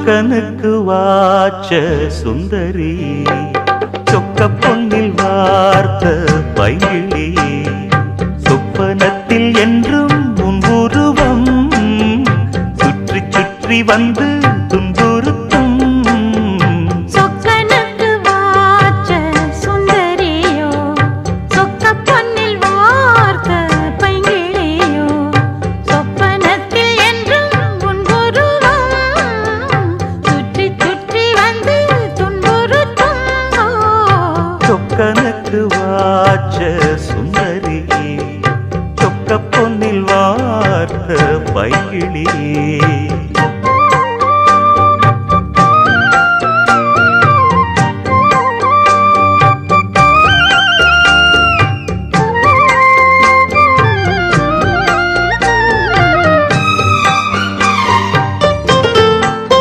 சொக்கனுக்கு வாச்ச சுந்தரி, சொக்க பொன்னில் வார்த்த பைங்கிளி, சொப்பனத்தில் என்றும் உன் உருவம் சுற்றி சுற்றி வந்து துன்புறுத்தும். சொக்கனுக்கு வாச்ச சுந்தரியோ, சொக்க பொன்னில் வார்த்த பைங்கிளியோ, சொப்பனத்தில் என்றும் உன் உருவம் சுற்றி சுற்றி வந்து துன்புறுத்தும். சொக்கனுக்கு வாச்ச சுந்தரி, சொக்க பொன்னில் வார்த்த பைங்கிளி.